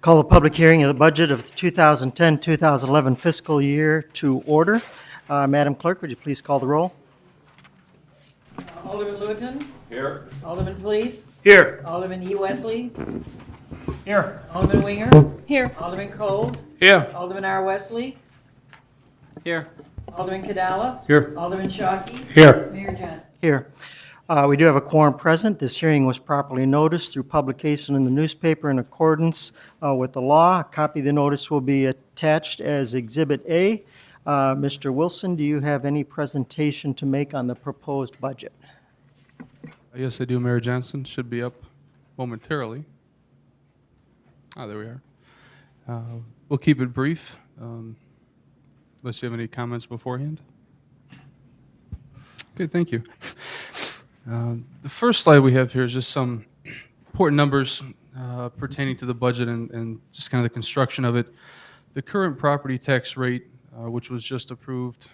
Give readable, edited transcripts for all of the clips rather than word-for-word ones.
Call the public hearing of the budget of the 2010-2011 fiscal year to order. Madam Clerk, would you please call the roll? Alderman Lewitton. Here. Alderman Fleece. Here. Alderman E. Wesley. Here. Alderman Winger. Here. Alderman Coles. Here. Alderman R. Wesley. Here. Alderman Kadala. Here. Alderman Shockey. Here. Mayor Johnson. Here. We do have a quorum present. This hearing was properly noticed through publication in the newspaper in accordance with the law. A copy of the notice will be attached as Exhibit A. Mr. Wilson, do you have any presentation to make on the proposed budget? Yes, I do, Mayor Johnson. Should be up momentarily. There we are. We'll keep it brief, unless you have any comments beforehand. Okay, thank you. The first slide we have here is just some important numbers pertaining to the budget and just kind of the construction of it. The current property tax rate, which was just approved,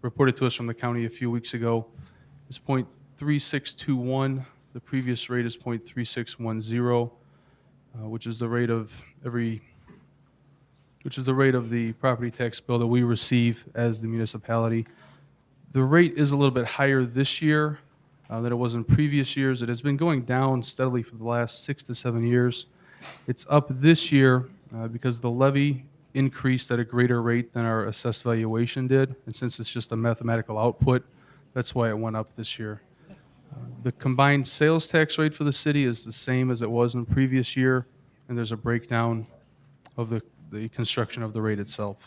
reported to us from the county a few weeks ago, is 0.3621. The previous rate is 0.3610, which is the rate of the property tax bill that we receive as the municipality. The rate is a little bit higher this year than it was in previous years. It has been going down steadily for the last 6 to 7 years. It's up this year because the levy increased at a greater rate than our assessed valuation did, and since it's just a mathematical output, that's why it went up this year. The combined sales tax rate for the city is the same as it was in previous year, and there's a breakdown of the construction of the rate itself.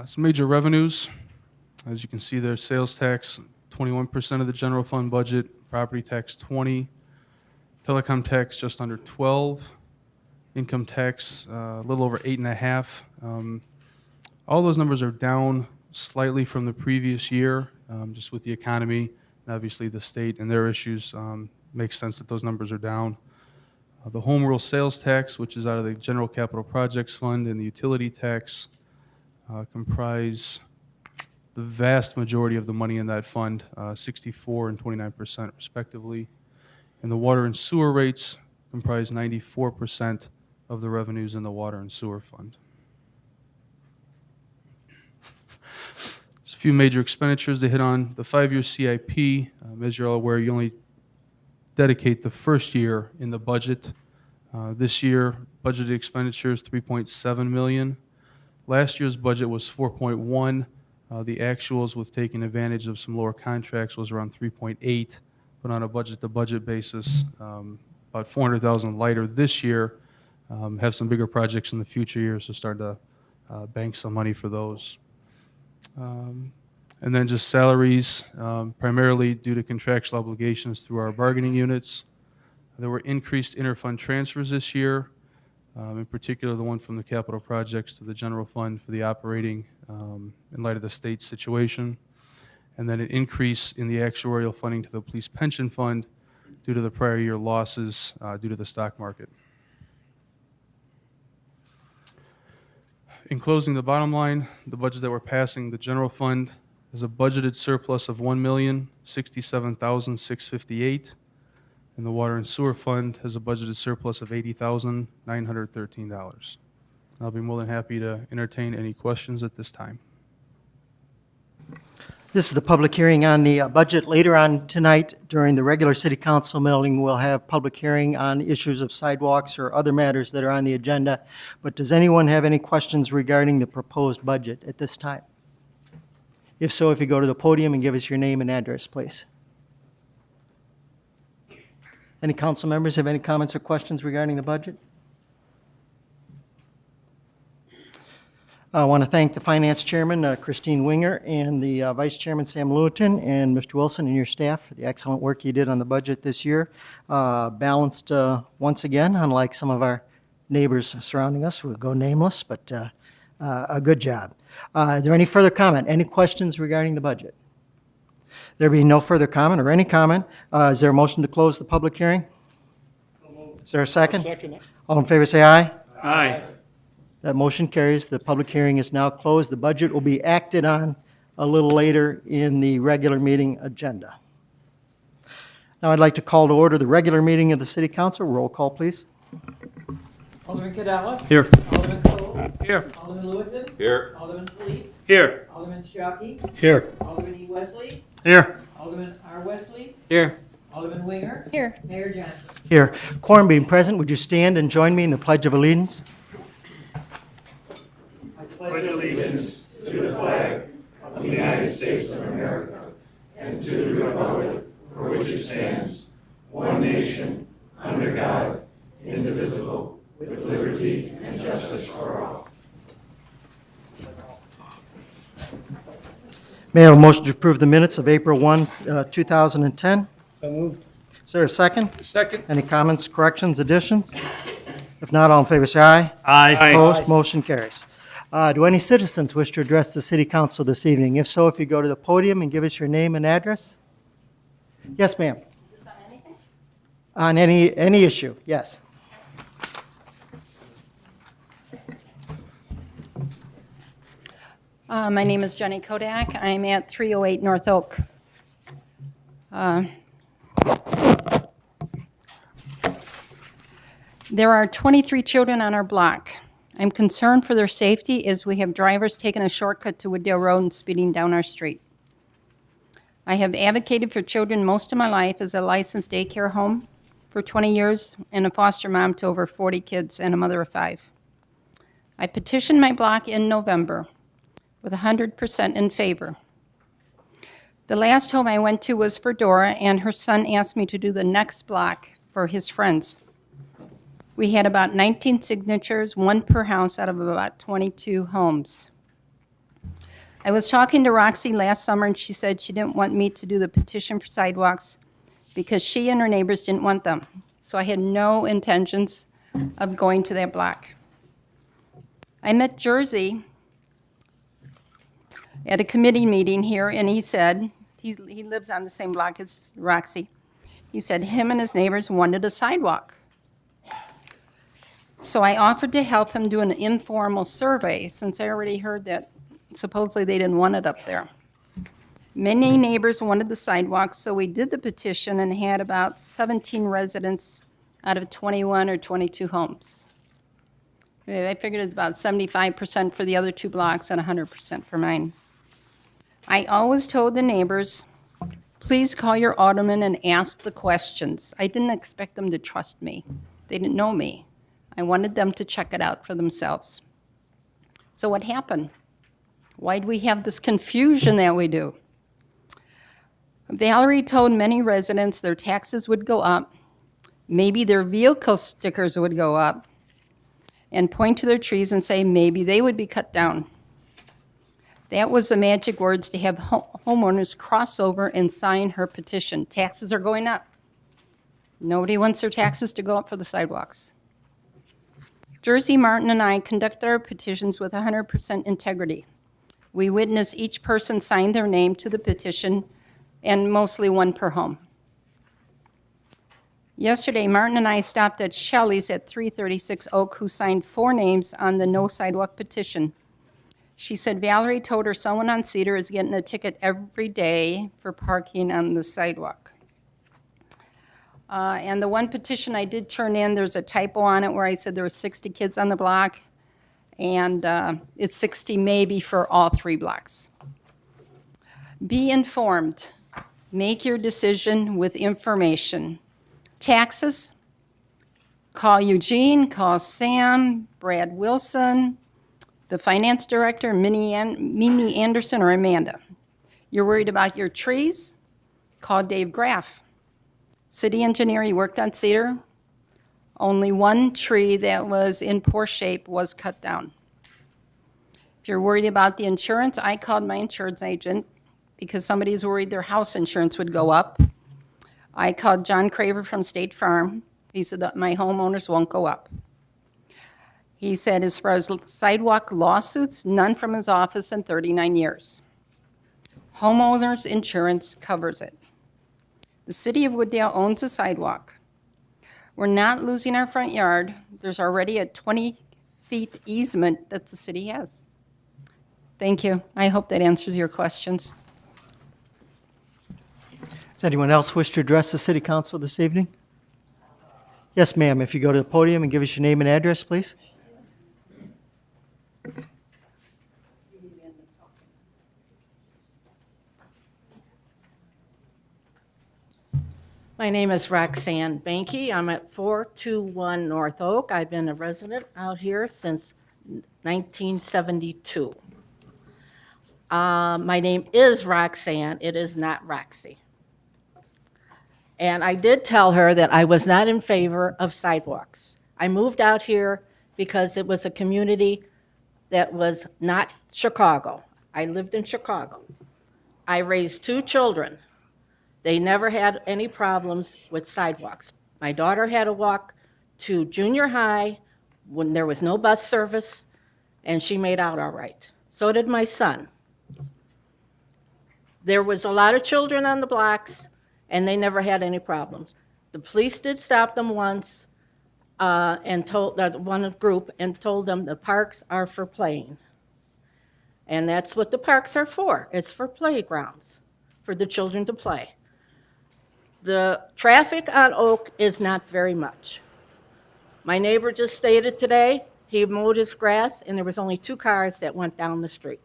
Some major revenues. As you can see there, sales tax, 21% of the general fund budget, property tax 20%, telecom tax just under 12%, income tax a little over 8.5%. All those numbers are down slightly from the previous year, just with the economy and obviously the state and their issues. Makes sense that those numbers are down. The home rule sales tax, which is out of the general capital projects fund, and the utility tax comprise the vast majority of the money in that fund, 64% and 29% respectively. And the water and sewer rates comprise 94% of the revenues in the water and sewer fund. There's a few major expenditures to hit on. The 5-year CIP, as you're all aware, you only dedicate the first year in the budget. This year, budgeted expenditures $3.7 million. Last year's budget was 4.1. The actuals with taking advantage of some lower contracts was around 3.8, but on a budget-to-budget basis, about 400,000 lighter this year. Have some bigger projects in the future years, so start to bank some money for those. And then just salaries, primarily due to contractual obligations through our bargaining units. There were increased interfund transfers this year, in particular the one from the capital projects to the general fund for the operating in light of the state situation. And then an increase in the actuarial funding to the police pension fund due to the prior year losses due to the stock market. In closing, the bottom line, the budget that we're passing, the general fund has a budgeted surplus of $1,067,658, and the water and sewer fund has a budgeted surplus of $80,913. I'll be more than happy to entertain any questions at this time. This is the public hearing on the budget. Later on tonight, during the regular city council meeting, we'll have public hearing on issues of sidewalks or other matters that are on the agenda. But does anyone have any questions regarding the proposed budget at this time? If so, if you go to the podium and give us your name and address, please. Any council members have any comments or questions regarding the budget? I want to thank the Finance Chairman, Christine Winger, and the Vice Chairman, Sam Lewitton, and Mr. Wilson and your staff for the excellent work you did on the budget this year. Balanced once again, unlike some of our neighbors surrounding us. We'll go nameless, but a good job. Is there any further comment? Any questions regarding the budget? There being no further comment or any comment, is there a motion to close the public hearing? Is there a second? Second. All in favor say aye. Aye. That motion carries. The public hearing is now closed. The budget will be acted on a little later in the regular meeting agenda. Now I'd like to call to order the regular meeting of the City Council. Roll call, please. Alderman Cadella. Here. Alderman Cole. Here. Alderman Lewis. Here. Alderman Felice. Here. Alderman Shockey. Here. Alderman E. Wesley. Here. Alderman R. Wesley. Here. Alderman Winger. Here. Mayor Johnson. Here, quorum being present, would you stand and join me in the Pledge of Allegiance? May I have a motion to approve the minutes of April 1, 2010? So moved. Is there a second? Second. Any comments, corrections, additions? If not, all in favor say aye. Aye. Opposed, motion carries. Do any citizens wish to address the City Council this evening? If so, if you go to the podium and give us your name and address? Yes, ma'am. Is this on anything? On any issue, yes. My name is Jenny Kodak. I'm at 308 North Oak. There are 23 children on our block. I'm concerned for their safety as we have drivers taking a shortcut to Wooddale Road and speeding down our street. I have advocated for children most of my life as a licensed daycare home for 20 years and a foster mom to over 40 kids and a mother of 5. I petitioned my block in November with 100% in favor. The last home I went to was for Dora, and her son asked me to do the next block for his friends. We had about 19 signatures, one per house out of about 22 homes. I was talking to Roxy last summer, and she said she didn't want me to do the petition for sidewalks because she and her neighbors didn't want them. So I had no intentions of going to that block. I met Jersey at a committee meeting here, and he said, he lives on the same block as Roxy. He said him and his neighbors wanted a sidewalk. So I offered to help him do an informal survey, since I already heard that supposedly they didn't want it up there. Many neighbors wanted the sidewalk, so we did the petition and had about 17 residents out of 21 or 22 homes. I figured it's about 75% for the other 2 blocks and 100% for mine. I always told the neighbors, please call your alderman and ask the questions. I didn't expect them to trust me. They didn't know me. I wanted them to check it out for themselves. So what happened? Why do we have this confusion that we do? Valerie told many residents their taxes would go up, maybe their vehicle stickers would go up, and point to their trees and say maybe they would be cut down. That was the magic words to have homeowners cross over and sign her petition. Taxes are going up. Nobody wants their taxes to go up for the sidewalks. Jersey Martin and I conducted our petitions with 100% integrity. We witnessed each person sign their name to the petition, and mostly one per home. Yesterday, Martin and I stopped at Shelley's at 336 Oak, who signed 4 names on the no sidewalk petition. She said Valerie told her someone on Cedar is getting a ticket every day for parking on the sidewalk. And the one petition I did turn in, there's a typo on it where I said there were 60 kids on the block, and it's 60 maybe for all 3 blocks. Be informed. Make your decision with information. Taxes, call Eugene, call Sam, Brad Wilson, the finance director, Mimi Anderson, or Amanda. You're worried about your trees? Call Dave Graff. City engineer, he worked on Cedar. Only 1 tree that was in poor shape was cut down. If you're worried about the insurance, I called my insurance agent because somebody's worried their house insurance would go up. I called John Craver from State Farm. He said that my homeowners won't go up. He said as far as sidewalk lawsuits, none from his office in 39 years. Homeowners insurance covers it. The city of Wooddale owns a sidewalk. We're not losing our front yard. There's already a 20-feet easement that the city has. Thank you. I hope that answers your questions. Does anyone else wish to address the city council this evening? Yes, ma'am. If you go to the podium and give us your name and address, please. My name is Roxanne Banky. I'm at 421 North Oak. I've been a resident out here since 1972. My name is Roxanne. It is not Roxy. And I did tell her that I was not in favor of sidewalks. I moved out here because it was a community that was not Chicago. I lived in Chicago. I raised 2 children. They never had any problems with sidewalks. My daughter had to walk to junior high when there was no bus service, and she made out all right. So did my son. There was a lot of children on the blocks, and they never had any problems. The police did stop them once and told one group and told them the parks are for playing. And that's what the parks are for. It's for playgrounds, for the children to play. The traffic on Oak is not very much. My neighbor just stated today, he mowed his grass, and there was only 2 cars that went down the street.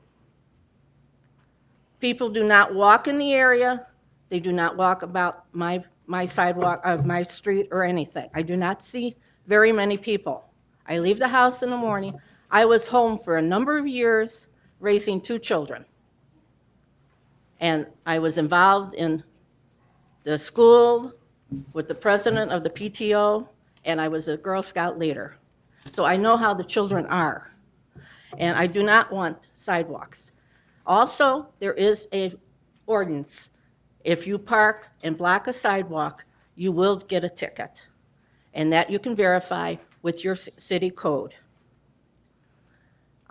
People do not walk in the area. They do not walk about my sidewalk, my street or anything. I do not see very many people. I leave the house in the morning. I was home for a number of years raising 2 children. And I was involved in the school with the president of the PTO, and I was a Girl Scout leader. So I know how the children are, and I do not want sidewalks. Also, there is a ordinance. If you park and block a sidewalk, you will get a ticket, and that you can verify with your city code.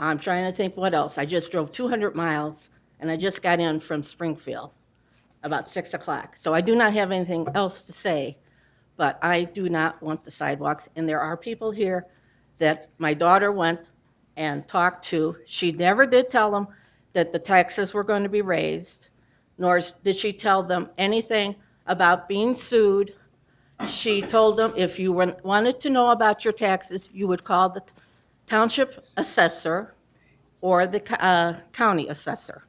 I'm trying to think what else. I just drove 200 miles, and I just got in from Springfield about 6 o'clock. So I do not have anything else to say, but I do not want the sidewalks. And there are people here that my daughter went and talked to. She never did tell them that the taxes were going to be raised, nor did she tell them anything about being sued. She told them if you wanted to know about your taxes, you would call the township assessor or the county assessor.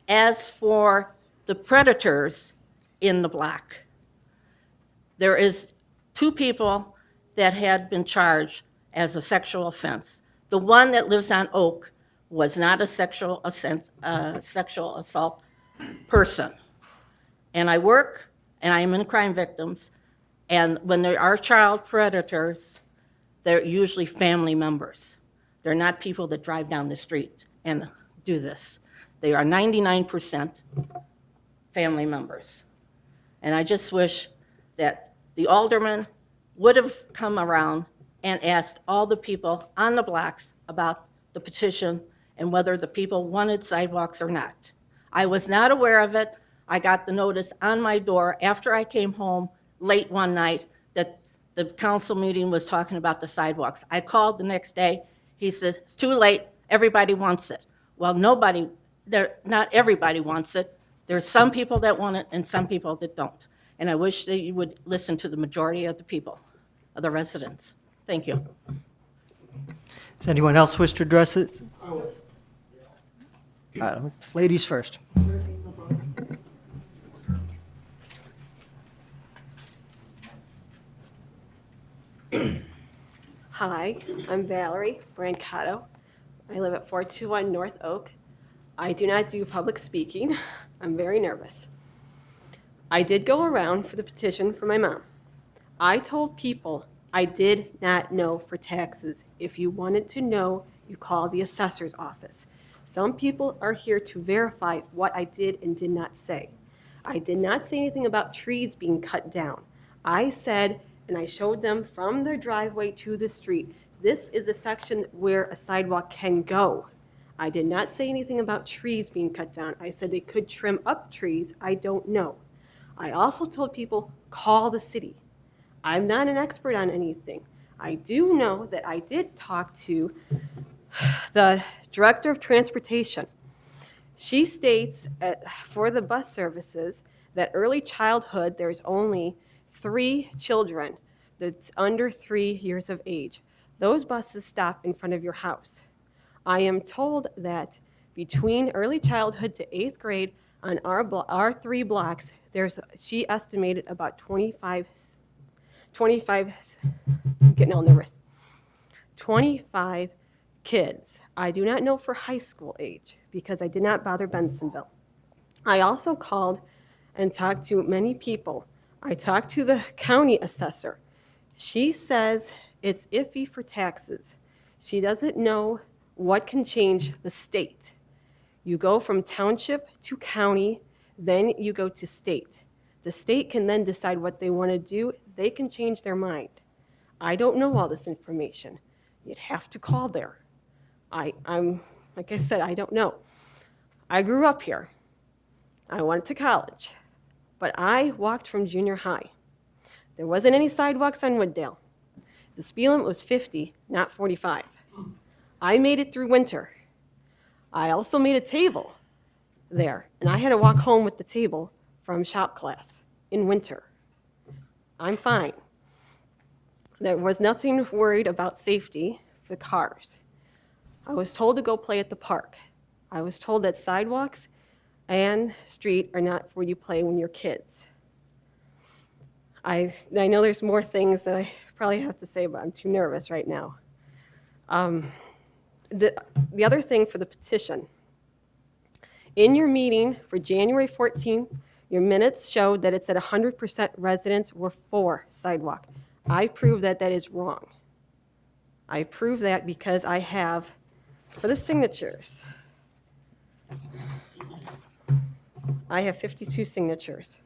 As for the predators in the block, there is 2 people that had been charged as a sexual offense. The one that lives on Oak was not a sexual assault person. And I work, and I am in crime victims, and when there are child predators, they're usually family members. They're not people that drive down the street and do this. They are 99% family members. And I just wish that the alderman would have come around and asked all the people on the blocks about the petition and whether the people wanted sidewalks or not. I was not aware of it. I got the notice on my door after I came home late one night that the council meeting was talking about the sidewalks. I called the next day. He says, it's too late. Everybody wants it. Well, not everybody wants it. There are some people that want it and some people that don't. And I wish that you would listen to the majority of the people, of the residents. Thank you. Does anyone else wish to address it? Ladies first. Hi, I'm Valerie Brancato. I live at 421 North Oak. I do not do public speaking. I'm very nervous. I did go around for the petition for my mom. I told people I did not know for taxes. If you wanted to know, you call the assessor's office. Some people are here to verify what I did and did not say. I did not say anything about trees being cut down. I said, and I showed them from their driveway to the street, this is the section where a sidewalk can go. I did not say anything about trees being cut down. I said they could trim up trees. I don't know. I also told people, call the city. I'm not an expert on anything. I do know that I did talk to the director of transportation. She states for the bus services that early childhood, there's only 3 children that's under 3 years of age. Those buses stop in front of your house. I am told that between early childhood to 8th grade on our 3 blocks, she estimated about 25, I'm getting all nervous, 25 kids. I do not know for high school age because I did not bother Bensonville. I also called and talked to many people. I talked to the county assessor. She says it's iffy for taxes. She doesn't know what can change the state. You go from township to county, then you go to state. The state can then decide what they want to do. They can change their mind. I don't know all this information. You'd have to call there. I'm like I said, I don't know. I grew up here. I went to college, but I walked from junior high. There wasn't any sidewalks on Wooddale. The speed limit was 50, not 45. I made it through winter. I also made a table there, and I had to walk home with the table from shop class in winter. I'm fine. There was nothing worried about safety for cars. I was told to go play at the park. I was told that sidewalks and street are not where you play when you're kids. I know there's more things that I probably have to say, but I'm too nervous right now. The other thing for the petition, in your meeting for January 14, your minutes showed that it said 100% residents were for sidewalk. I prove that that is wrong. I prove that because I have, for the signatures, I have 52 signatures.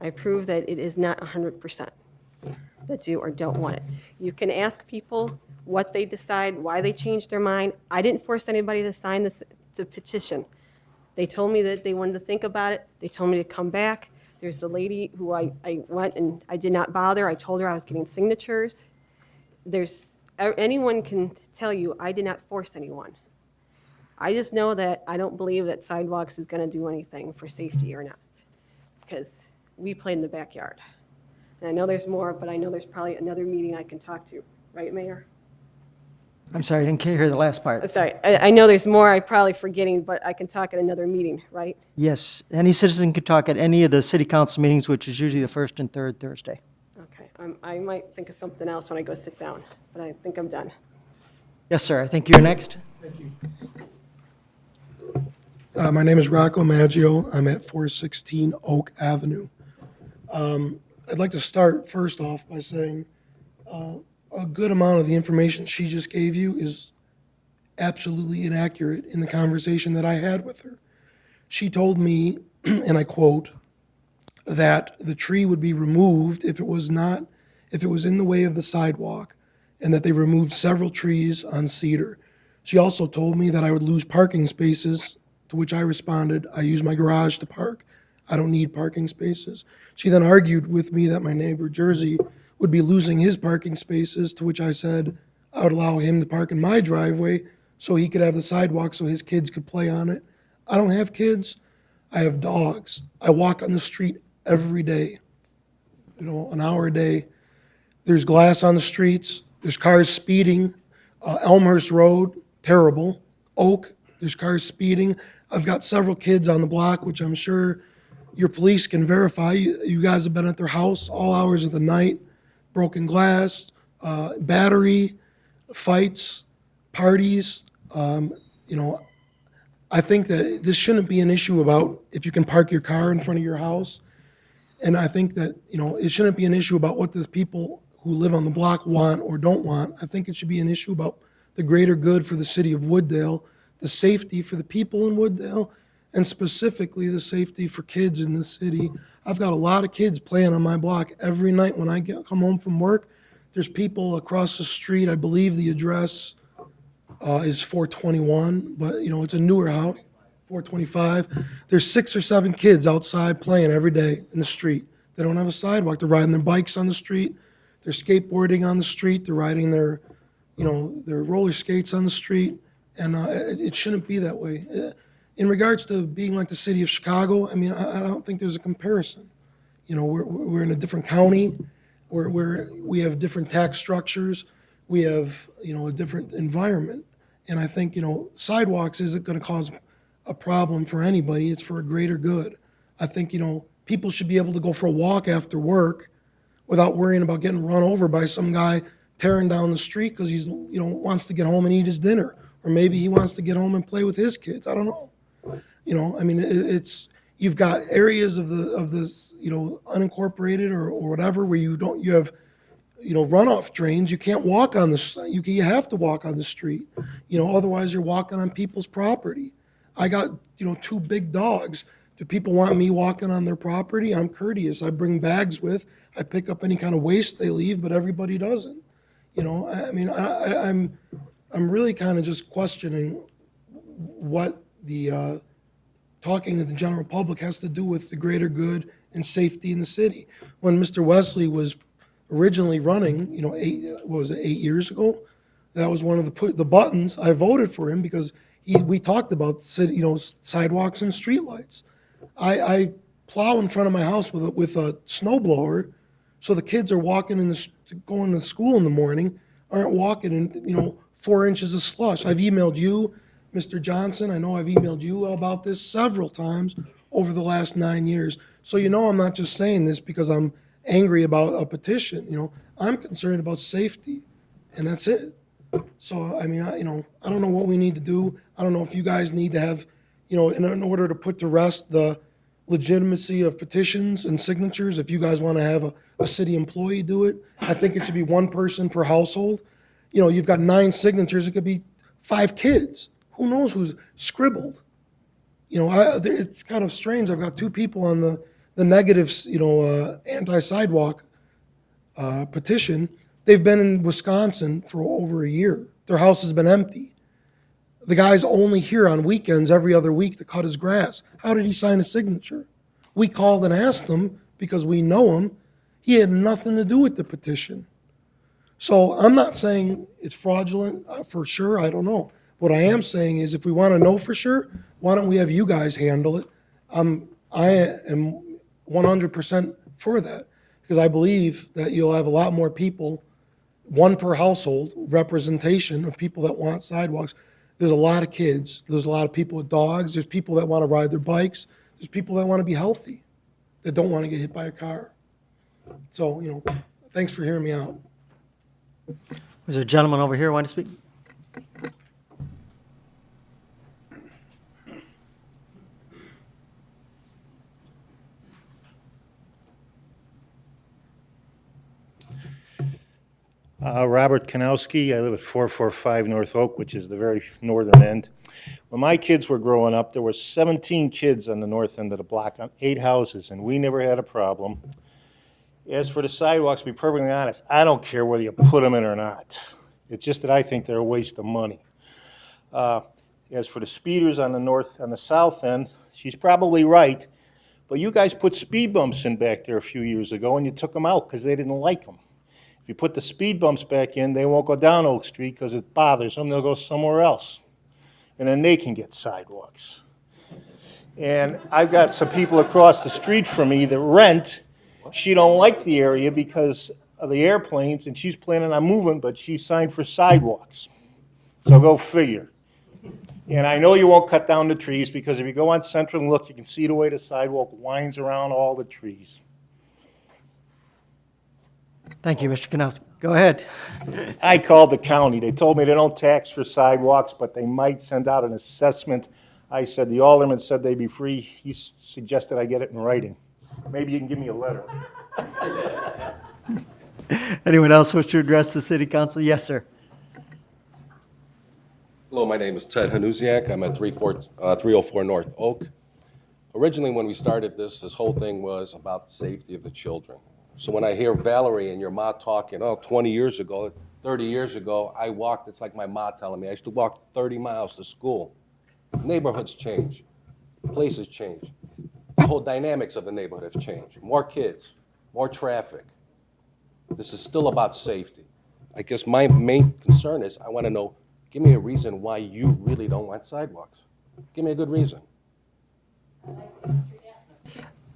I prove that it is not 100% that do or don't want it. You can ask people what they decide, why they changed their mind. I didn't force anybody to sign this petition. They told me that they wanted to think about it. They told me to come back. There's a lady who I went and I did not bother. I told her I was getting signatures. Anyone can tell you I did not force anyone. I just know that I don't believe that sidewalks is going to do anything for safety or not, because we played in the backyard. And I know there's more, but I know there's probably another meeting I can talk to. Right, Mayor? I'm sorry, I didn't hear the last part. Sorry, I know there's more I'm probably forgetting, but I can talk at another meeting, right? Yes, any citizen could talk at any of the city council meetings, which is usually the first and third Thursday. Okay, I might think of something else when I go sit down, but I think I'm done. Yes, sir, I think you're next. My name is Rocco Maggio. I'm at 416 Oak Avenue. I'd like to start first off by saying a good amount of the information she just gave you is absolutely inaccurate in the conversation that I had with her. She told me, and I quote, that the tree would be removed if it was in the way of the sidewalk, and that they removed several trees on Cedar. She also told me that I would lose parking spaces, to which I responded, I use my garage to park. I don't need parking spaces. She then argued with me that my neighbor Jersey would be losing his parking spaces, to which I said I would allow him to park in my driveway so he could have the sidewalk so his kids could play on it. I don't have kids. I have dogs. I walk on the street every day, an hour a day. There's glass on the streets. There's cars speeding. Elmhurst Road, terrible. Oak, there's cars speeding. I've got several kids on the block, which I'm sure your police can verify. You guys have been at their house all hours of the night, broken glass, battery, fights, parties. I think that this shouldn't be an issue about if you can park your car in front of your house. And I think that, it shouldn't be an issue about what the people who live on the block want or don't want. I think it should be an issue about the greater good for the city of Wooddale, the safety for the people in Wooddale, and specifically the safety for kids in the city. I've got a lot of kids playing on my block every night when I come home from work. There's people across the street. I believe the address is 421, but it's a newer house, 425. There's 6 or 7 kids outside playing every day in the street. They don't have a sidewalk. They're riding their bikes on the street. They're skateboarding on the street. They're riding their roller skates on the street. And it shouldn't be that way. in regards to being like the city of Chicago, I mean, I don't think there's a comparison. You know, we're in a different county, we have different tax structures, we have, you know, a different environment. And I think, you know, sidewalks isn't going to cause a problem for anybody. It's for a greater good. I think, you know, people should be able to go for a walk after work without worrying about getting run over by some guy tearing down the street because he's, you know, wants to get home and eat his dinner. Or maybe he wants to get home and play with his kids. I don't know. You know, I mean, it's, you've got areas of this, you know, unincorporated or whatever where you have, you know, runoff drains. You can't walk on you have to walk on the street, you know, otherwise you're walking on people's property. I got, you know, 2 big dogs. Do people want me walking on their property? I'm courteous. I bring bags with. I pick up any kind of waste they leave, but everybody doesn't. You know, I mean, I'm really kind of just questioning what the talking to the general public has to do with the greater good and safety in the city. When Mr. Wesley was originally running, you know, 8 years ago, that was one of the buttons. I voted for him because we talked about city, you know, sidewalks and streetlights. I plow in front of my house with a snowblower, so the kids are walking going to school in the morning, aren't walking in, you know, 4 inches of slush. I've emailed you, Mr. Johnson. I know I've emailed you about this several times over the last 9 years. So you know I'm not just saying this because I'm angry about a petition. You know, I'm concerned about safety, and that's it. So I mean, I don't know what we need to do. I don't know if you guys need to have, you know, in order to put to rest the legitimacy of petitions and signatures, if you guys want to have a city employee do it, I think it should be 1 person per household. You know, you've got 9 signatures, it could be 5 kids. Who knows who's scribbled? You know, it's kind of strange. I've got 2 people on the negatives, you know, anti-sidewalk petition. They've been in Wisconsin for over a year. Their house has been empty. The guy's only here on weekends every other week to cut his grass. How did he sign a signature? We called and asked him because we know him. He had nothing to do with the petition. So I'm not saying it's fraudulent for sure. I don't know. What I am saying is if we want to know for sure, why don't we have you guys handle it? I am 100% for that because I believe that you'll have a lot more people, 1 per household, representation of people that want sidewalks. There's a lot of kids. There's a lot of people with dogs. There's people that want to ride their bikes. There's people that want to be healthy, that don't want to get hit by a car. So, you know, thanks for hearing me out. Was there a gentleman over here who wanted to speak? Robert Kanowski. I live at 445 North Oak, which is the very northern end. When my kids were growing up, there were 17 kids on the north end of the block, on 8 houses, and we never had a problem. As for the sidewalks, to be perfectly honest, I don't care whether you put them in or not. It's just that I think they're a waste of money. As for the speeders on the south end, she's probably right, but you guys put speed bumps in back there a few years ago, and you took them out because they didn't like them. If you put the speed bumps back in, they won't go down Oak Street because it bothers them. They'll go somewhere else. And then they can get sidewalks. And I've got some people across the street from me that rent. She don't like the area because of the airplanes, and she's planning on moving, but she signed for sidewalks. So go figure. And I know you won't cut down the trees because if you go on Central and look, you can see the way the sidewalk winds around all the trees. Thank you, Mr. Kanowski. Go ahead. I called the county. They told me they don't tax for sidewalks, but they might send out an assessment. I said, the alderman said they'd be free. He suggested I get it in writing. Maybe you can give me a letter. Anyone else wish to address the city council? Yes, sir. Hello, my name is Ted Hanusiak. I'm at 304 North Oak. Originally, when we started this whole thing was about the safety of the children. So when I hear Valerie and your ma talking, 20 years ago, 30 years ago, I walked, it's like my ma telling me, I used to walk 30 miles to school. Neighborhoods change. Places change. The whole dynamics of the neighborhood have changed. More kids, more traffic. This is still about safety. I guess my main concern is I want to know, give me a reason why you really don't want sidewalks. Give me a good reason.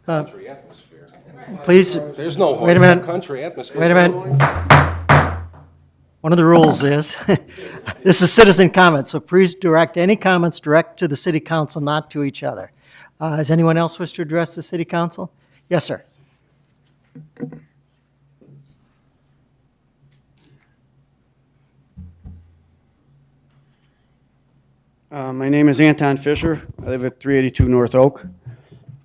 Country atmosphere. Please, There's no Wait a minute. country atmosphere. wait a minute. One of the rules is, this is citizen comments, so please direct any comments direct to the city council, not to each other. Does anyone else wish to address the city council? Yes, sir. My name is Anton Fisher. I live at 382 North Oak.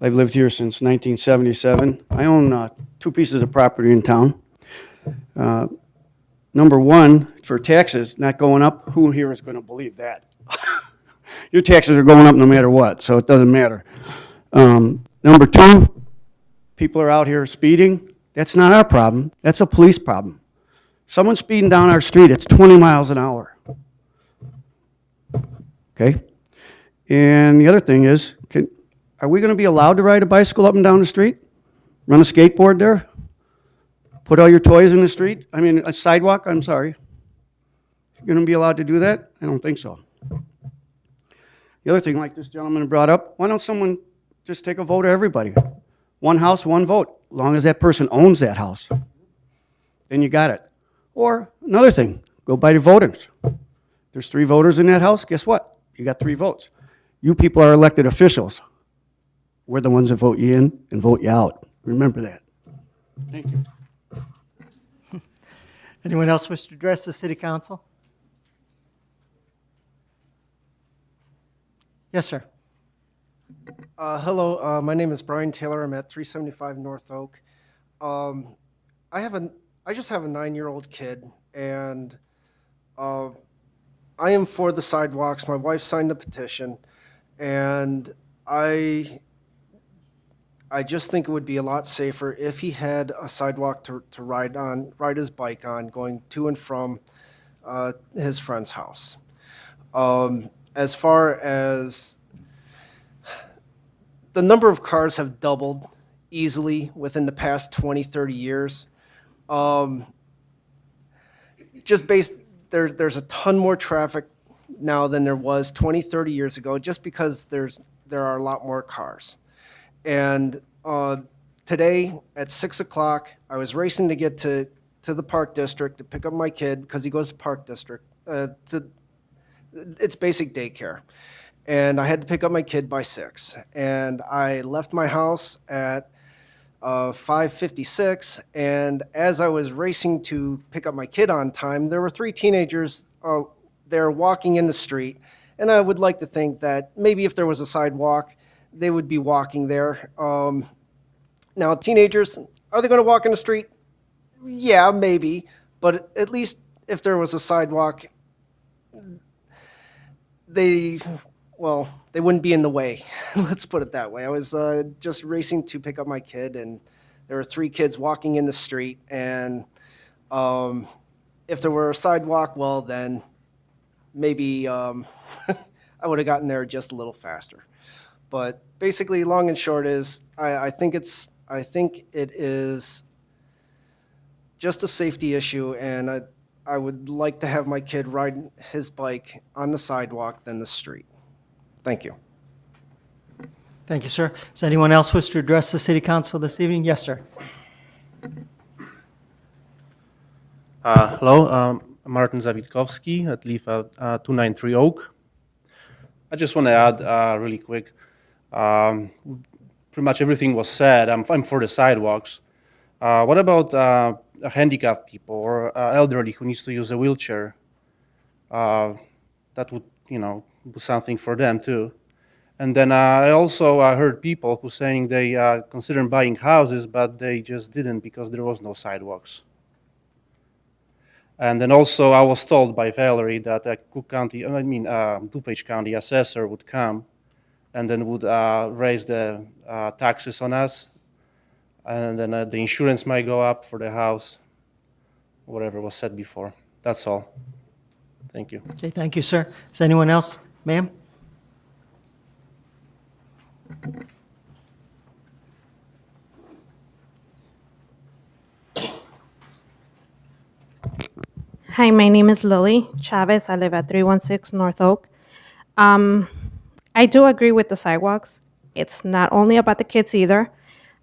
I've lived here since 1977. I own 2 pieces of property in town. Number one, for taxes not going up, who here is going to believe that? Your taxes are going up no matter what, so it doesn't matter. Number two, people are out here speeding. That's not our problem. That's a police problem. Someone's speeding down our street, it's 20 miles an hour. Okay? And the other thing is, are we going to be allowed to ride a bicycle up and down the street? Run a skateboard there? Put all your toys in the street? I mean, a sidewalk, I'm sorry. You're going to be allowed to do that? I don't think so. The other thing, like this gentleman brought up, why don't someone just take a vote of everybody? One house, one vote, as long as that person owns that house. Then you got it. Or another thing, go by the voters. There's 3 voters in that house, guess what? You got 3 votes. You people are elected officials. We're the ones that vote you in and vote you out. Remember that. Thank you. Anyone else wish to address the city council? Yes, sir. Hello, my name is Brian Taylor. I'm at 375 North Oak. I just have a 9-year-old kid, and I am for the sidewalks. My wife signed the petition, and I just think it would be a lot safer if he had a sidewalk to ride his bike on, going to and from his friend's house. As far as the number of cars have doubled easily within the past 20, 30 years. There's a ton more traffic now than there was 20, 30 years ago, just because there are a lot more cars. And today at 6 o'clock, I was racing to get to the Park District to pick up my kid because he goes to Park District. It's basic daycare. And I had to pick up my kid by 6. And I left my house at 5:56. And as I was racing to pick up my kid on time, there were 3 teenagers there walking in the street. And I would like to think that maybe if there was a sidewalk, they would be walking there. Now, teenagers, are they going to walk in the street? Yeah, maybe. But at least if there was a sidewalk, they wouldn't be in the way. Let's put it that way. I was just racing to pick up my kid, and there were 3 kids walking in the street. And if there were a sidewalk, well, then maybe I would have gotten there just a little faster. But basically, long and short is, I think it is just a safety issue, and I would like to have my kid ride his bike on the sidewalk than the street. Thank you. Thank you, sir. Does anyone else wish to address the city council this evening? Yes, sir. Hello, I'm Martin Zawitkowski. I live at 293 Oak. I just want to add really quick. Pretty much everything was said. I'm for the sidewalks. What about handicapped people or elderly who needs to use a wheelchair? That would, do something for them too. And then I also heard people who saying they considered buying houses, but they just didn't because there was no sidewalks. And then also I was told by Valerie that DuPage County assessor would come and then would raise the taxes on us. And then the insurance might go up for the house, whatever was said before. That's all. Thank you. Okay, thank you, sir. Is anyone else? Ma'am? Hi, my name is Lily Chavez. I live at 316 North Oak. I do agree with the sidewalks, It's not only about the kids either.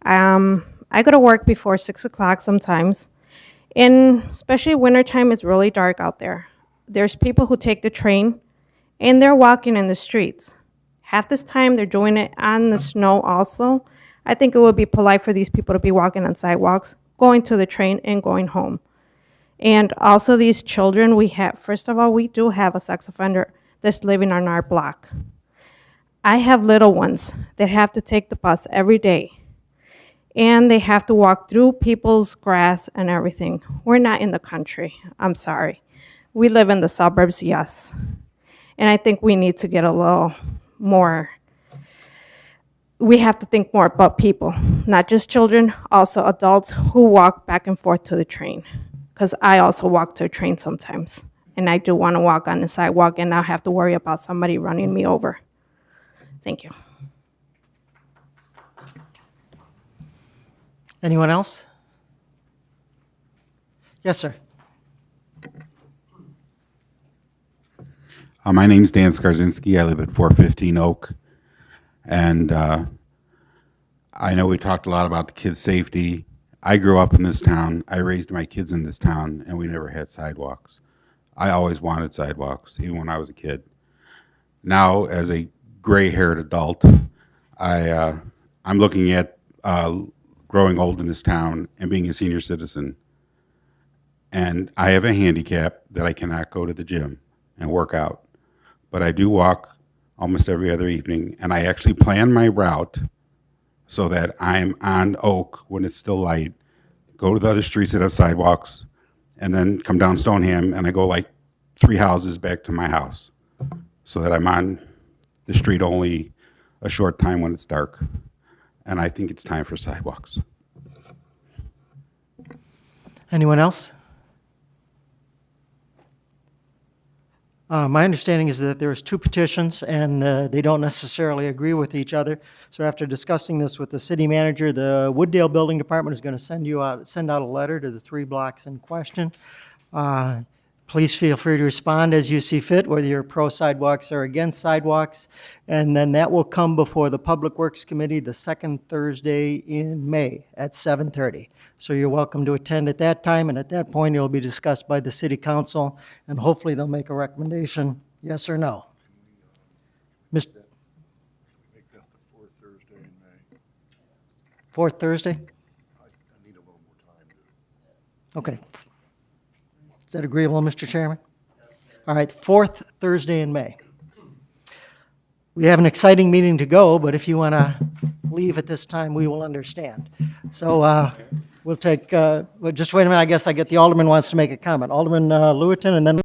I go to work before 6 o'clock sometimes, and especially wintertime, it's really dark out there. There's people who take the train, and they're walking in the streets. Half this time, they're doing it on the snow also. I think it would be polite for these people to be walking on sidewalks, going to the train and going home. And also these children, first of all, we do have a sex offender that's living on our block. I have little ones that have to take the bus every day, and they have to walk through people's grass and everything. We're not in the country, I'm sorry. We live in the suburbs, yes. And I think we need to get a little more, we have to think more about people, not just children, also adults who walk back and forth to the train. Because I also walk to a train sometimes, and I do want to walk on the sidewalk and not have to worry about somebody running me over. Thank you. Anyone else? Yes, sir. My name's Dan Skarzinski. I live at 415 Oak. And I know we talked a lot about the kids' safety. I grew up in this town. I raised my kids in this town, and we never had sidewalks. I always wanted sidewalks, even when I was a kid. Now, as a gray-haired adult, I'm looking at growing old in this town and being a senior citizen. And I have a handicap that I cannot go to the gym and work out. But I do walk almost every other evening, and I actually plan my route so that I'm on Oak when it's still light, go to the other streets that have sidewalks, and then come down Stoneham, and I go like 3 houses back to my house so that I'm on the street only a short time when it's dark. And I think it's time for sidewalks. Anyone else? My understanding is that there's 2 petitions, and they don't necessarily agree with each other. So after discussing this with the city manager, the Wooddale Building Department is going to send out a letter to the 3 blocks in question. Please feel free to respond as you see fit, whether you're pro sidewalks or against sidewalks. And then that will come before the Public Works Committee the 2nd Thursday in May at 7:30. So you're welcome to attend at that time, and at that point, it'll be discussed by the city council, and hopefully they'll make a recommendation, yes or no. Mr. Make that the 4th Thursday in May. 4th Thursday? I need a little more time to. Okay. Is that agreeable, Mr. Chairman? All right, 4th Thursday in May. We have an exciting meeting to go, but if you want to leave at this time, we will understand. So we'll take, well, just wait a minute, I guess I get the Alderman wants to make a comment. Alderman Lewiton, and then